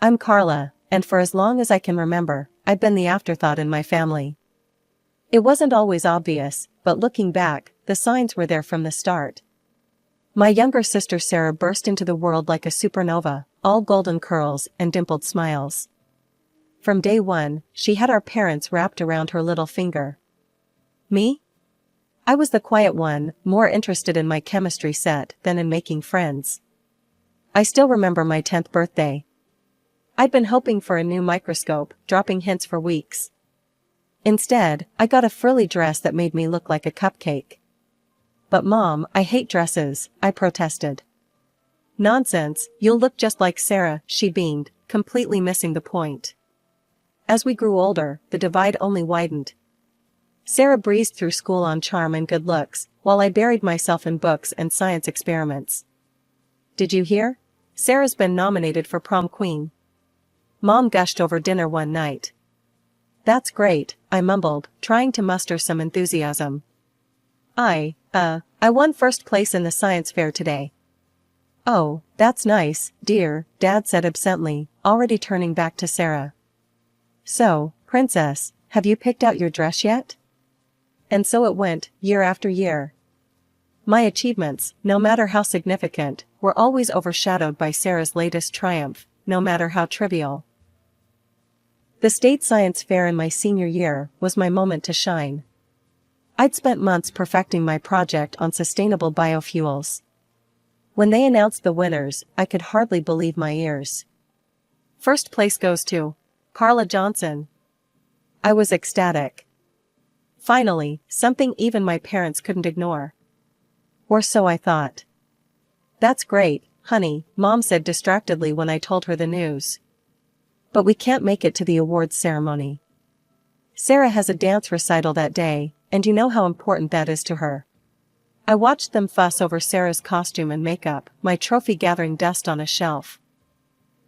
I'm Carla, and for as long as I can remember, I've been the afterthought in my family. It wasn't always obvious, but looking back, the signs were there from the start. My younger sister Sarah burst into the world like a supernova, all golden curls and dimpled smiles. From day one, she had our parents wrapped around her little finger. Me? I was the quiet one, more interested in my chemistry set than in making friends. I still remember my 10th birthday. I'd been hoping for a new microscope, dropping hints for weeks. Instead, I got a frilly dress that made me look like a cupcake. But Mom, I hate dresses, I protested. Nonsense, you'll look just like Sarah, she beamed, completely missing the point. As we grew older, the divide only widened. Sarah breezed through school on charm and good looks, while I buried myself in books and science experiments. Did you hear? Sarah's been nominated for prom queen. Mom gushed over dinner one night. That's great, I mumbled, trying to muster some enthusiasm. I won first place in the science fair today. Oh, that's nice, dear, Dad said absently, already turning back to Sarah. So, Princess, have you picked out your dress yet? And so it went, year after year. My achievements, no matter how significant, were always overshadowed by Sarah's latest triumph, no matter how trivial. The state science fair in my senior year was my moment to shine. I'd spent months perfecting my project on sustainable biofuels. When they announced the winners, I could hardly believe my ears. First place goes to Carla Johnson. I was ecstatic. Finally, something even my parents couldn't ignore. Or so I thought. That's great, honey, Mom said distractedly when I told her the news. But we can't make it to the awards ceremony. Sarah has a dance recital that day, and you know how important that is to her. I watched them fuss over Sarah's costume and makeup, my trophy gathering dust on a shelf.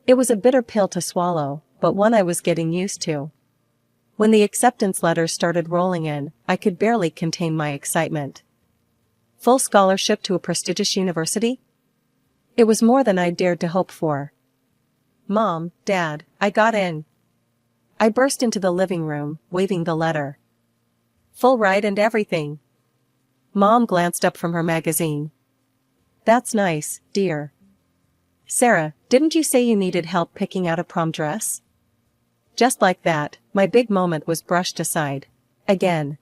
It was a bitter pill to swallow, but one I was getting used to. When the acceptance letters started rolling in, I could barely contain my excitement. Full scholarship to a prestigious university? It was more than I dared to hope for. Mom, Dad, I got in. I burst into the living room, waving the letter. Full ride and everything. Mom glanced up from her magazine. That's nice, dear. Sarah, didn't you say you needed help picking out a prom dress? Just like that, my big moment was brushed aside. Again.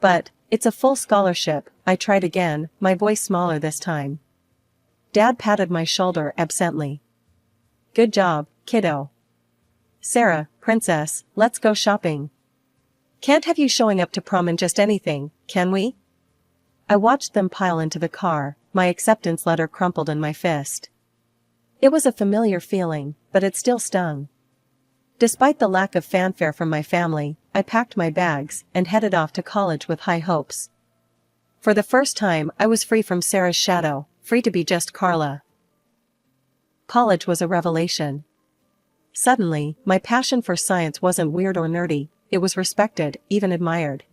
But, it's a full scholarship, I tried again, my voice smaller this time. Dad patted my shoulder absently. Good job, kiddo. Sarah, Princess, let's go shopping. Can't have you showing up to prom in just anything, can we? I watched them pile into the car, my acceptance letter crumpled in my fist. It was a familiar feeling, but it still stung. Despite the lack of fanfare from my family, I packed my bags and headed off to college with high hopes. For the first time, I was free from Sarah's shadow, free to be just Carla. College was a revelation. Suddenly, my passion for science wasn't weird or nerdy, it was respected, even admired.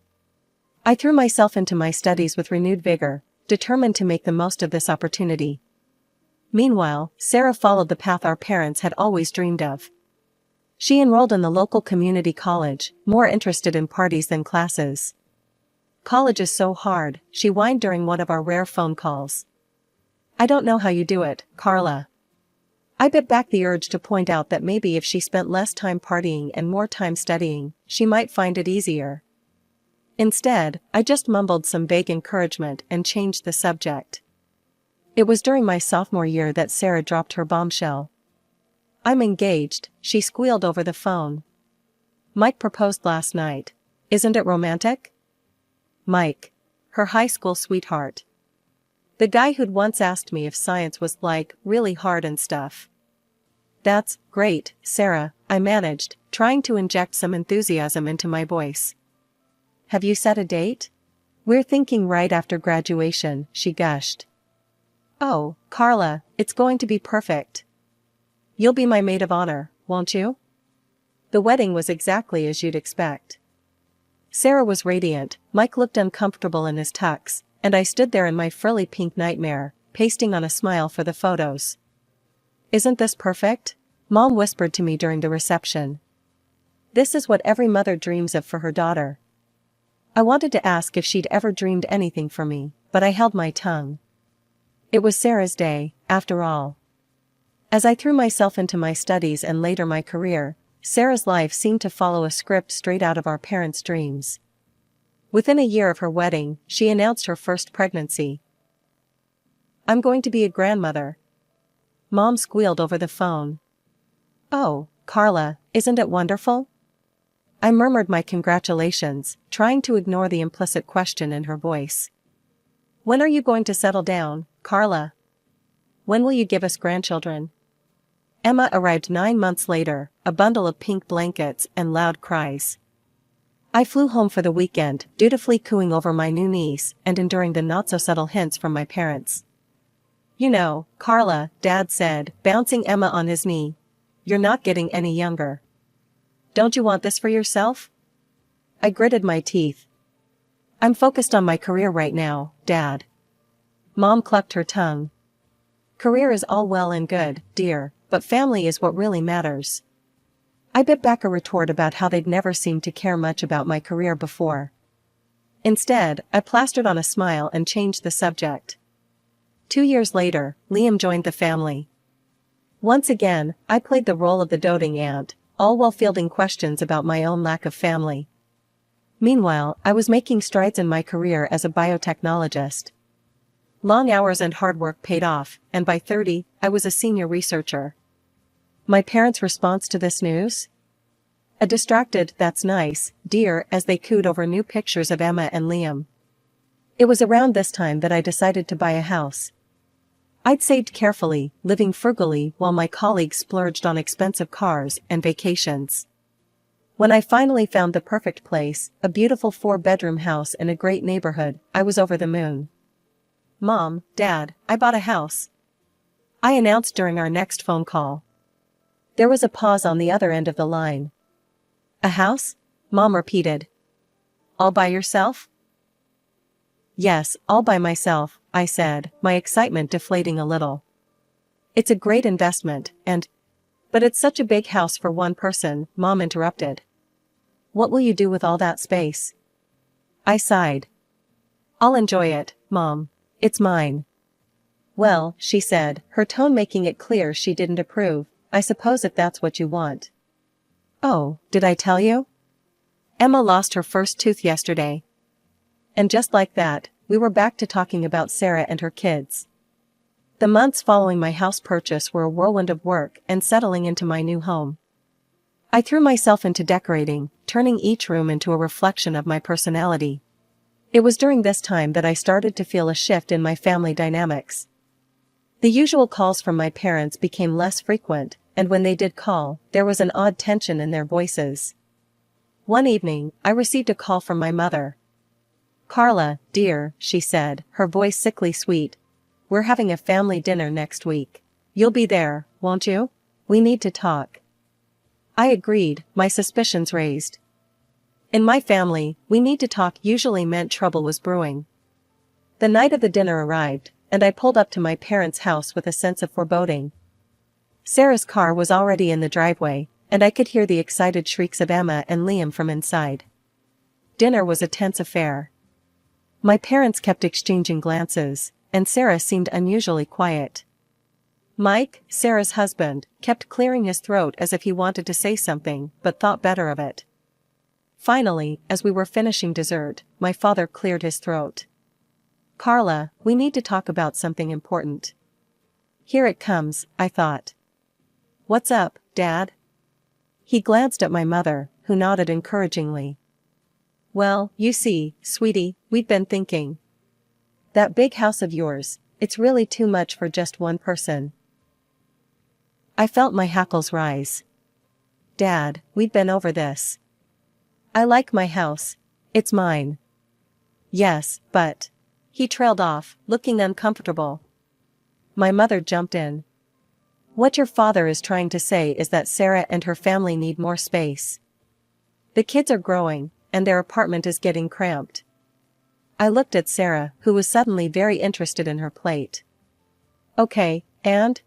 I threw myself into my studies with renewed vigor, determined to make the most of this opportunity. Meanwhile, Sarah followed the path our parents had always dreamed of. She enrolled in the local community college, more interested in parties than classes. College is so hard, she whined during one of our rare phone calls. I don't know how you do it, Carla. I bit back the urge to point out that maybe if she spent less time partying and more time studying, she might find it easier. Instead, I just mumbled some vague encouragement and changed the subject. It was during my sophomore year that Sarah dropped her bombshell. I'm engaged, she squealed over the phone. Mike proposed last night. Isn't it romantic? Mike. Her high school sweetheart. The guy who'd once asked me if science was like, really hard and stuff. That's great, Sarah, I managed, trying to inject some enthusiasm into my voice. Have you set a date? We're thinking right after graduation, she gushed. Oh, Carla, it's going to be perfect. You'll be my maid of honor, won't you? The wedding was exactly as you'd expect. Sarah was radiant, Mike looked uncomfortable in his tux, and I stood there in my frilly pink nightmare, pasting on a smile for the photos. Isn't this perfect? Mom whispered to me during the reception. This is what every mother dreams of for her daughter. I wanted to ask if she'd ever dreamed anything for me, but I held my tongue. It was Sarah's day, after all. As I threw myself into my studies and later my career, Sarah's life seemed to follow a script straight out of our parents' dreams. Within a year of her wedding, she announced her first pregnancy. "I'm going to be a grandmother." Mom squealed over the phone. "Oh, Carla, isn't it wonderful?" I murmured my congratulations, trying to ignore the implicit question in her voice. "When are you going to settle down, Carla? When will you give us grandchildren?" Emma arrived 9 months later, a bundle of pink blankets and loud cries. I flew home for the weekend, dutifully cooing over my new niece and enduring the not-so-subtle hints from my parents. "You know, Carla," Dad said, bouncing Emma on his knee, "you're not getting any younger. Don't you want this for yourself?" I gritted my teeth. "I'm focused on my career right now, Dad." Mom clucked her tongue. "Career is all well and good, dear, but family is what really matters." I bit back a retort about how they'd never seemed to care much about my career before. Instead, I plastered on a smile and changed the subject. 2 years later, Liam joined the family. Once again, I played the role of the doting aunt, all while fielding questions about my own lack of family. Meanwhile, I was making strides in my career as a biotechnologist. Long hours and hard work paid off, and by 30, I was a senior researcher. My parents' response to this news? A distracted "that's nice, dear," as they cooed over new pictures of Emma and Liam. It was around this time that I decided to buy a house. I'd saved carefully, living frugally while my colleagues splurged on expensive cars and vacations. When I finally found the perfect place, a beautiful 4-bedroom house in a great neighborhood, I was over the moon. "Mom, Dad, I bought a house," I announced during our next phone call. There was a pause on the other end of the line. "A house?" Mom repeated. "All by yourself?" "Yes, all by myself," I said, my excitement deflating a little. "It's a great investment, and—" "But it's such a big house for one person," Mom interrupted. "What will you do with all that space?" I sighed. "I'll enjoy it, Mom. It's mine." "Well," she said, her tone making it clear she didn't approve, "I suppose if that's what you want." "Oh, did I tell you? Emma lost her first tooth yesterday." And just like that, we were back to talking about Sarah and her kids. The months following my house purchase were a whirlwind of work and settling into my new home. I threw myself into decorating, turning each room into a reflection of my personality. It was during this time that I started to feel a shift in my family dynamics. The usual calls from my parents became less frequent, and when they did call, there was an odd tension in their voices. One evening, I received a call from my mother. "Carla, dear," she said, her voice sickly sweet, "we're having a family dinner next week. You'll be there, won't you? We need to talk." I agreed, my suspicions raised. In my family, "we need to talk" usually meant trouble was brewing. The night of the dinner arrived, and I pulled up to my parents' house with a sense of foreboding. Sarah's car was already in the driveway, and I could hear the excited shrieks of Emma and Liam from inside. Dinner was a tense affair. My parents kept exchanging glances, and Sarah seemed unusually quiet. Mike, Sarah's husband, kept clearing his throat as if he wanted to say something, but thought better of it. Finally, as we were finishing dessert, my father cleared his throat. "Carla, we need to talk about something important." Here it comes, I thought. "What's up, Dad?" He glanced at my mother, who nodded encouragingly. "Well, you see, sweetie, we've been thinking. That big house of yours, it's really too much for just one person." I felt my hackles rise. "Dad, we've been over this. I like my house. It's mine." "Yes, but—" He trailed off, looking uncomfortable. My mother jumped in. "What your father is trying to say is that Sarah and her family need more space. The kids are growing, and their apartment is getting cramped." I looked at Sarah, who was suddenly very interested in her plate. "Okay, and?"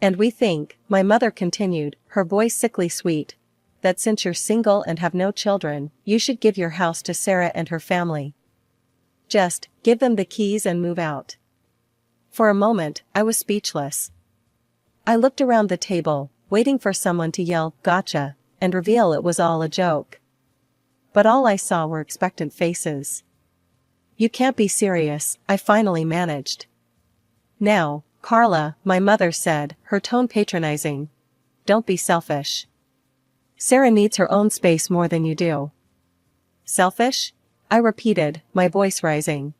And we think, my mother continued, her voice sickly sweet, that since you're single and have no children, you should give your house to Sarah and her family. Just give them the keys and move out. For a moment, I was speechless. I looked around the table, waiting for someone to yell, "Gotcha," and reveal it was all a joke. But all I saw were expectant faces. "You can't be serious," I finally managed. "Now, Carla," my mother said, her tone patronizing. "Don't be selfish. Sarah needs her own space more than you do." "Selfish?" I repeated, my voice rising.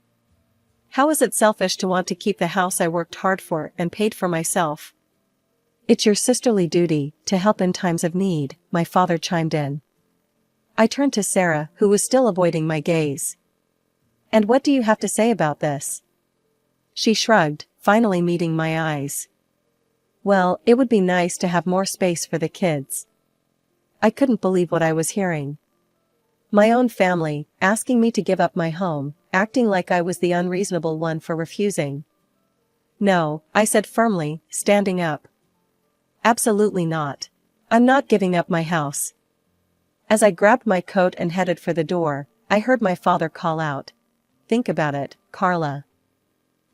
"How is it selfish to want to keep the house I worked hard for and paid for myself?" "It's your sisterly duty to help in times of need," my father chimed in. I turned to Sarah, who was still avoiding my gaze. "And what do you have to say about this?" She shrugged, finally meeting my eyes. "Well, it would be nice to have more space for the kids." I couldn't believe what I was hearing. My own family, asking me to give up my home, acting like I was the unreasonable one for refusing. "No," I said firmly, standing up. "Absolutely not. I'm not giving up my house." As I grabbed my coat and headed for the door, I heard my father call out, "Think about it, Carla.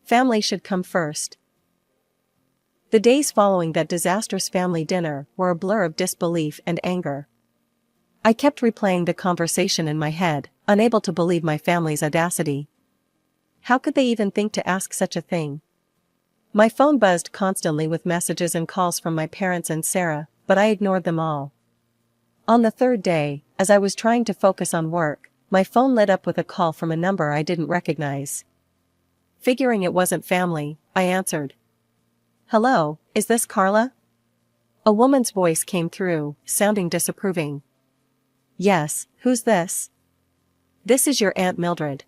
Family should come first." The days following that disastrous family dinner were a blur of disbelief and anger. I kept replaying the conversation in my head, unable to believe my family's audacity. How could they even think to ask such a thing? My phone buzzed constantly with messages and calls from my parents and Sarah, but I ignored them all. On the third day, as I was trying to focus on work, my phone lit up with a call from a number I didn't recognize. Figuring it wasn't family, I answered. "Hello, is this Carla?" A woman's voice came through, sounding disapproving. "Yes, who's this?" "This is your Aunt Mildred."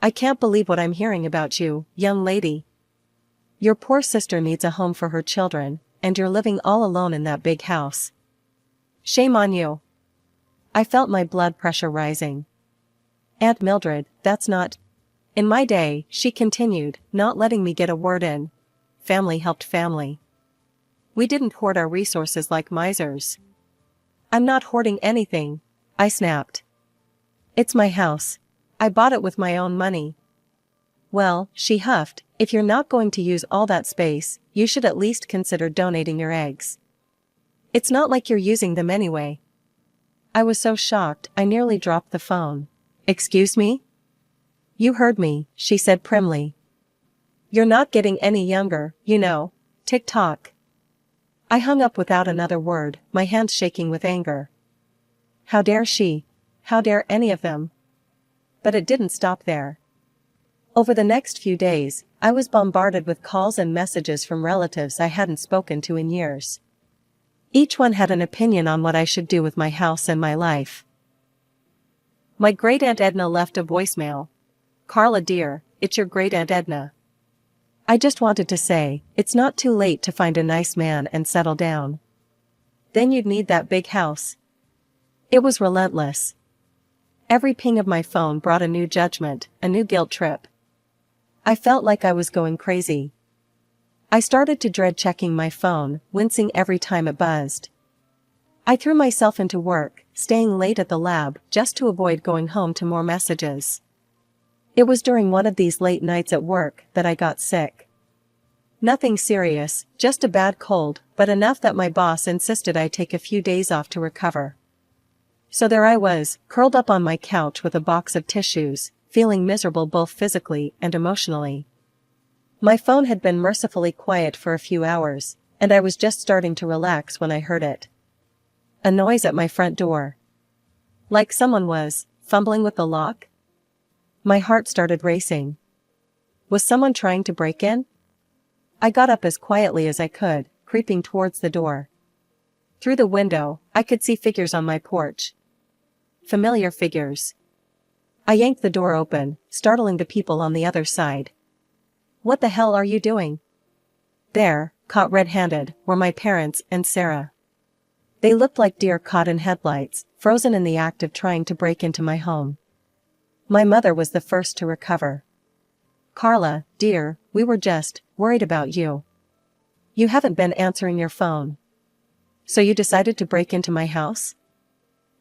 "I can't believe what I'm hearing about you, young lady. Your poor sister needs a home for her children, and you're living all alone in that big house. Shame on you." I felt my blood pressure rising. "Aunt Mildred, that's not—" "In my day," she continued, not letting me get a word in, "family helped family. We didn't hoard our resources like misers." "I'm not hoarding anything," I snapped. "It's my house. I bought it with my own money." "Well," she huffed, "if you're not going to use all that space, you should at least consider donating your eggs. It's not like you're using them anyway." I was so shocked I nearly dropped the phone. "Excuse me?" "You heard me," she said primly. "You're not getting any younger, you know. Tick-tock." I hung up without another word, my hands shaking with anger. How dare she? How dare any of them? But it didn't stop there. Over the next few days, I was bombarded with calls and messages from relatives I hadn't spoken to in years. Each one had an opinion on what I should do with my house and my life. My great-aunt Edna left a voicemail. "Carla dear, it's your great-aunt Edna. I just wanted to say, it's not too late to find a nice man and settle down. Then you'd need that big house." It was relentless. Every ping of my phone brought a new judgment, a new guilt trip. I felt like I was going crazy. I started to dread checking my phone, wincing every time it buzzed. I threw myself into work, staying late at the lab just to avoid going home to more messages. It was during one of these late nights at work that I got sick. Nothing serious, just a bad cold, but enough that my boss insisted I take a few days off to recover. So there I was, curled up on my couch with a box of tissues, feeling miserable both physically and emotionally. My phone had been mercifully quiet for a few hours, and I was just starting to relax when I heard it. A noise at my front door. Like someone was fumbling with the lock. My heart started racing. Was someone trying to break in? I got up as quietly as I could, creeping towards the door. Through the window, I could see figures on my porch. Familiar figures. I yanked the door open, startling the people on the other side. "What the hell are you doing?" There, caught red-handed, were my parents and Sarah. They looked like deer caught in headlights, frozen in the act of trying to break into my home. My mother was the first to recover. "Carla, dear, we were just worried about you." You haven't been answering your phone. So you decided to break into my house?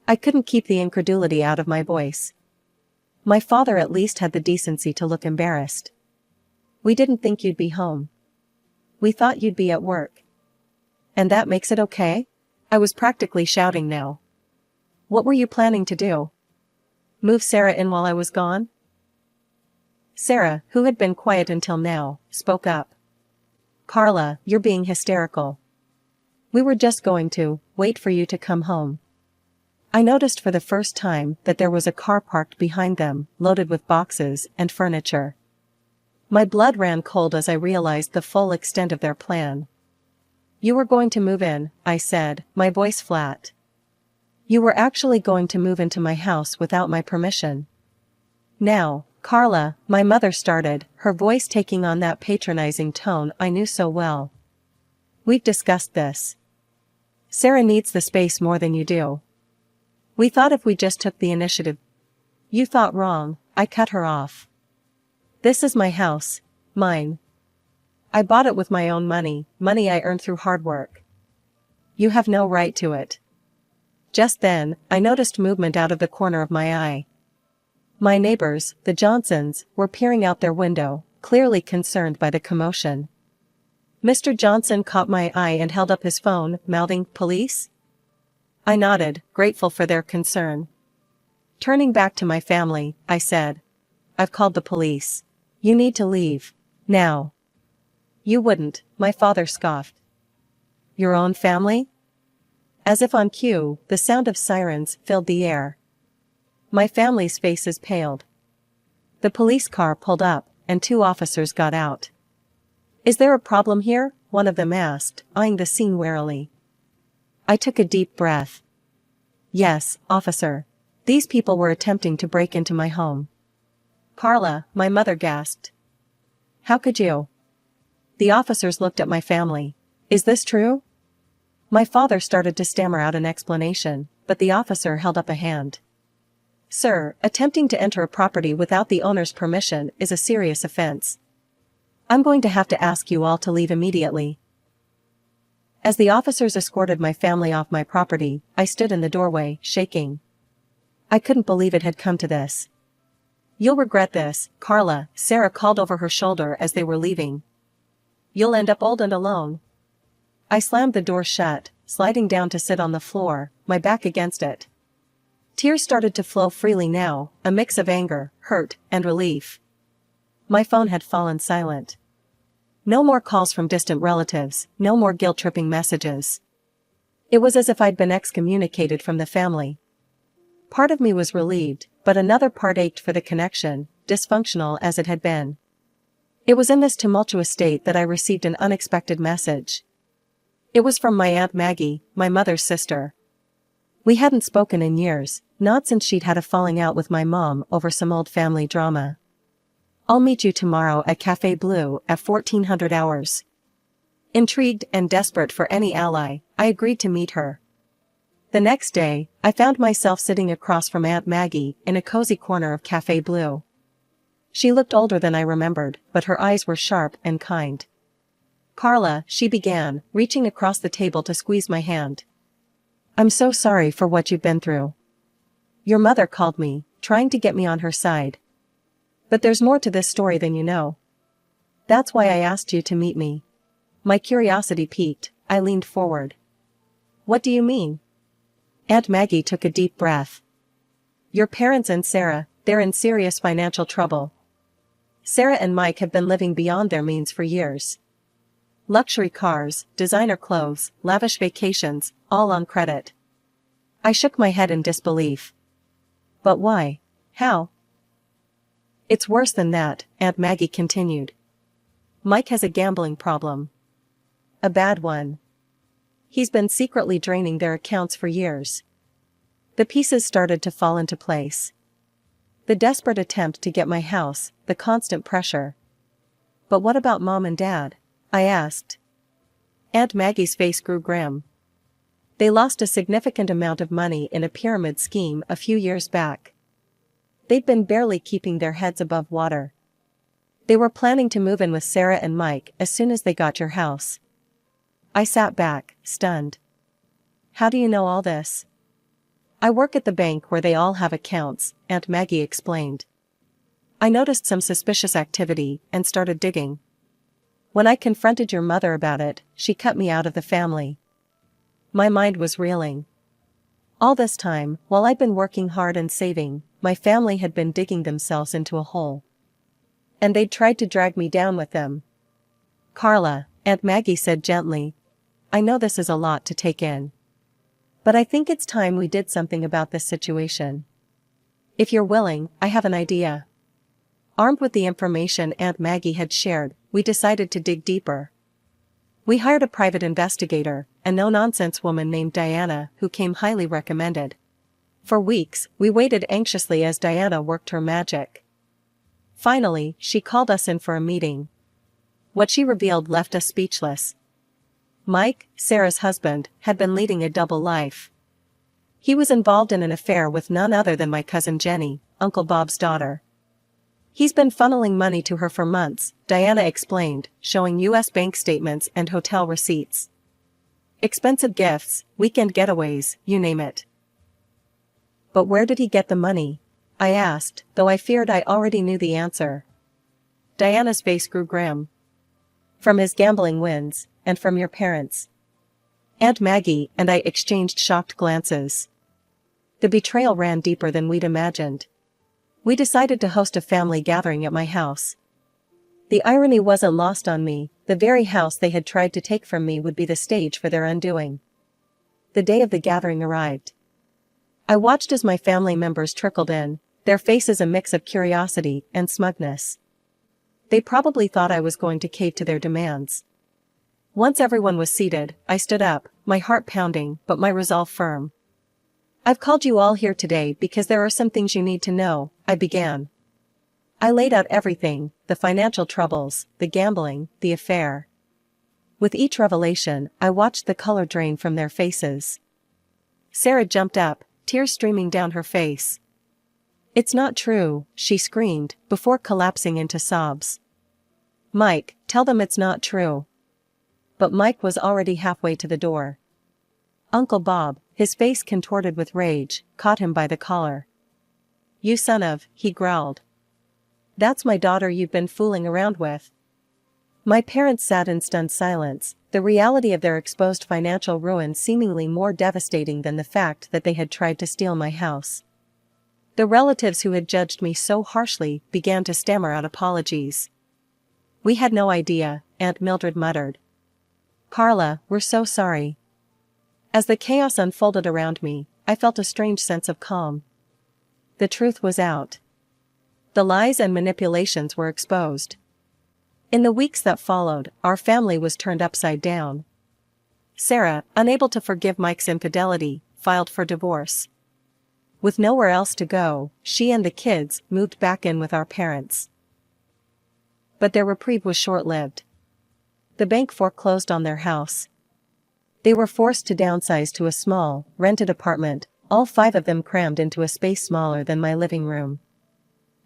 I couldn't keep the incredulity out of my voice. My father at least had the decency to look embarrassed. We didn't think you'd be home. We thought you'd be at work. And that makes it okay? I was practically shouting now. What were you planning to do? Move Sarah in while I was gone? Sarah, who had been quiet until now, spoke up. Carla, you're being hysterical. We were just going to wait for you to come home. I noticed for the first time that there was a car parked behind them, loaded with boxes and furniture. My blood ran cold as I realized the full extent of their plan. You were going to move in, I said, my voice flat. You were actually going to move into my house without my permission. Now, Carla, my mother started, her voice taking on that patronizing tone I knew so well. We've discussed this. Sarah needs the space more than you do. We thought if we just took the initiative. You thought wrong, I cut her off. This is my house, mine. I bought it with my own money, money I earned through hard work. You have no right to it. Just then, I noticed movement out of the corner of my eye. My neighbors, the Johnsons, were peering out their window, clearly concerned by the commotion. Mr. Johnson caught my eye and held up his phone, mouthing, "Police?" I nodded, grateful for their concern. Turning back to my family, I said, "I've called the police. You need to leave. Now." "You wouldn't," my father scoffed. "Your own family?" As if on cue, the sound of sirens filled the air. My family's faces paled. The police car pulled up, and 2 officers got out. "Is there a problem here?" one of them asked, eyeing the scene warily. I took a deep breath. "Yes, officer. These people were attempting to break into my home." "Carla," my mother gasped. "How could you?" The officers looked at my family. "Is this true?" My father started to stammer out an explanation, but the officer held up a hand. "Sir, attempting to enter a property without the owner's permission is a serious offense. I'm going to have to ask you all to leave immediately." As the officers escorted my family off my property, I stood in the doorway, shaking. I couldn't believe it had come to this. "You'll regret this, Carla," Sarah called over her shoulder as they were leaving. "You'll end up old and alone." I slammed the door shut, sliding down to sit on the floor, my back against it. Tears started to flow freely now, a mix of anger, hurt, and relief. My phone had fallen silent. No more calls from distant relatives, no more guilt-tripping messages. It was as if I'd been excommunicated from the family. Part of me was relieved, but another part ached for the connection, dysfunctional as it had been. It was in this tumultuous state that I received an unexpected message. It was from my Aunt Maggie, my mother's sister. We hadn't spoken in years, not since she'd had a falling out with my mom over some old family drama. "I'll meet you tomorrow at Café Bleu at 1400 hours." Intrigued and desperate for any ally, I agreed to meet her. The next day, I found myself sitting across from Aunt Maggie in a cozy corner of Café Bleu. She looked older than I remembered, but her eyes were sharp and kind. "Carla," she began, reaching across the table to squeeze my hand. "I'm so sorry for what you've been through. Your mother called me, trying to get me on her side. But there's more to this story than you know. That's why I asked you to meet me." My curiosity piqued, I leaned forward. "What do you mean?" Aunt Maggie took a deep breath. "Your parents and Sarah, they're in serious financial trouble. Sarah and Mike have been living beyond their means for years. Luxury cars, designer clothes, lavish vacations, all on credit." I shook my head in disbelief. "But why? How?" "It's worse than that," Aunt Maggie continued. "Mike has a gambling problem. A bad one. He's been secretly draining their accounts for years." The pieces started to fall into place. The desperate attempt to get my house, the constant pressure. "But what about Mom and Dad?" I asked. Aunt Maggie's face grew grim. "They lost a significant amount of money in a pyramid scheme a few years back. They'd been barely keeping their heads above water. They were planning to move in with Sarah and Mike as soon as they got your house. I sat back, stunned. How do you know all this? I work at the bank where they all have accounts, Aunt Maggie explained. I noticed some suspicious activity and started digging. When I confronted your mother about it, she cut me out of the family. My mind was reeling. All this time, while I'd been working hard and saving, my family had been digging themselves into a hole. And they'd tried to drag me down with them. Carla, Aunt Maggie said gently, I know this is a lot to take in. But I think it's time we did something about this situation. If you're willing, I have an idea. Armed with the information Aunt Maggie had shared, we decided to dig deeper. We hired a private investigator, a no-nonsense woman named Diana, who came highly recommended. For weeks, we waited anxiously as Diana worked her magic. Finally, she called us in for a meeting. What she revealed left us speechless. Mike, Sarah's husband, had been leading a double life. He was involved in an affair with none other than my cousin Jenny, Uncle Bob's daughter. He's been funneling money to her for months, Diana explained, showing U.S. bank statements and hotel receipts. Expensive gifts, weekend getaways, you name it. But where did he get the money? I asked, though I feared I already knew the answer. Diana's face grew grim. From his gambling wins, and from your parents. Aunt Maggie and I exchanged shocked glances. The betrayal ran deeper than we'd imagined. We decided to host a family gathering at my house. The irony wasn't lost on me, the very house they had tried to take from me would be the stage for their undoing. The day of the gathering arrived. I watched as my family members trickled in, their faces a mix of curiosity and smugness. They probably thought I was going to cave to their demands. Once everyone was seated, I stood up, my heart pounding, but my resolve firm. I've called you all here today because there are some things you need to know, I began. I laid out everything, the financial troubles, the gambling, the affair. With each revelation, I watched the color drain from their faces. Sarah jumped up, tears streaming down her face. It's not true, she screamed, before collapsing into sobs. Mike, tell them it's not true. But Mike was already halfway to the door. Uncle Bob, his face contorted with rage, caught him by the collar. You son of, he growled. That's my daughter you've been fooling around with. My parents sat in stunned silence, the reality of their exposed financial ruin seemingly more devastating than the fact that they had tried to steal my house. The relatives who had judged me so harshly began to stammer out apologies. We had no idea, Aunt Mildred muttered. Carla, we're so sorry. As the chaos unfolded around me, I felt a strange sense of calm. The truth was out. The lies and manipulations were exposed. In the weeks that followed, our family was turned upside down. Sarah, unable to forgive Mike's infidelity, filed for divorce. With nowhere else to go, she and the kids moved back in with our parents. But their reprieve was short-lived. The bank foreclosed on their house. They were forced to downsize to a small, rented apartment, all 5 of them crammed into a space smaller than my living room.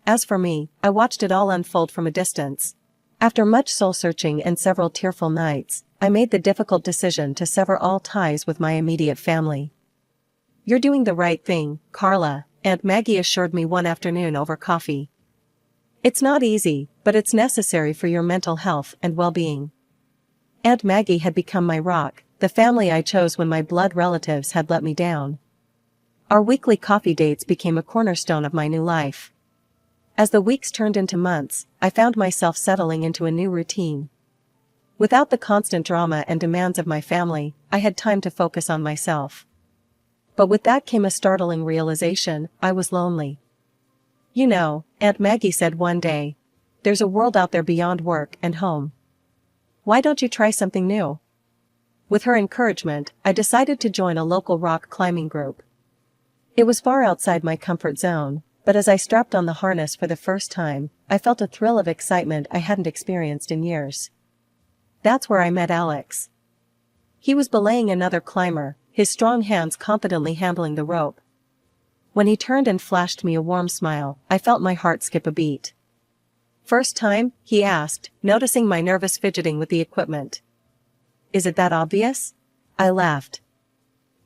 As for me, I watched it all unfold from a distance. After much soul-searching and several tearful nights, I made the difficult decision to sever all ties with my immediate family. You're doing the right thing, Carla, Aunt Maggie assured me one afternoon over coffee. It's not easy, but it's necessary for your mental health and well-being. Aunt Maggie had become my rock, the family I chose when my blood relatives had let me down. Our weekly coffee dates became a cornerstone of my new life. As the weeks turned into months, I found myself settling into a new routine. Without the constant drama and demands of my family, I had time to focus on myself. But with that came a startling realization: I was lonely. You know, Aunt Maggie said one day, there's a world out there beyond work and home. Why don't you try something new? With her encouragement, I decided to join a local rock climbing group. It was far outside my comfort zone, but as I strapped on the harness for the first time, I felt a thrill of excitement I hadn't experienced in years. That's where I met Alex. He was belaying another climber, his strong hands confidently handling the rope. When he turned and flashed me a warm smile, I felt my heart skip a beat. First time? He asked, noticing my nervous fidgeting with the equipment. Is it that obvious? I laughed.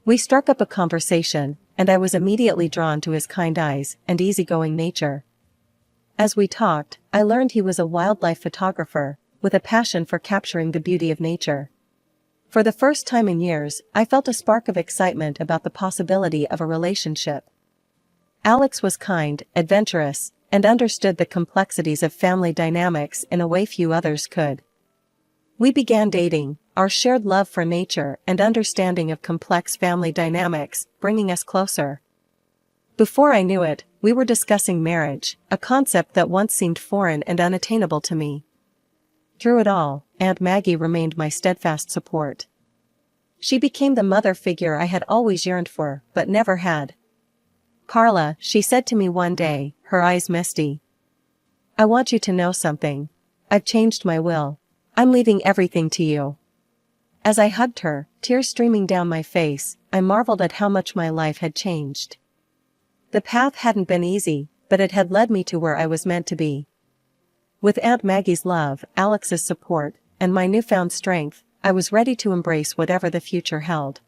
We struck up a conversation, and I was immediately drawn to his kind eyes and easygoing nature. As we talked, I learned he was a wildlife photographer, with a passion for capturing the beauty of nature. For the first time in years, I felt a spark of excitement about the possibility of a relationship. Alex was kind, adventurous, and understood the complexities of family dynamics in a way few others could. We began dating, our shared love for nature and understanding of complex family dynamics bringing us closer. Before I knew it, we were discussing marriage, a concept that once seemed foreign and unattainable to me. Through it all, Aunt Maggie remained my steadfast support. She became the mother figure I had always yearned for, but never had. "Carla," she said to me one day, her eyes misty. "I want you to know something. I've changed my will. I'm leaving everything to you." As I hugged her, tears streaming down my face, I marveled at how much my life had changed. The path hadn't been easy, but it had led me to where I was meant to be. With Aunt Maggie's love, Alex's support, and my newfound strength, I was ready to embrace whatever the future held.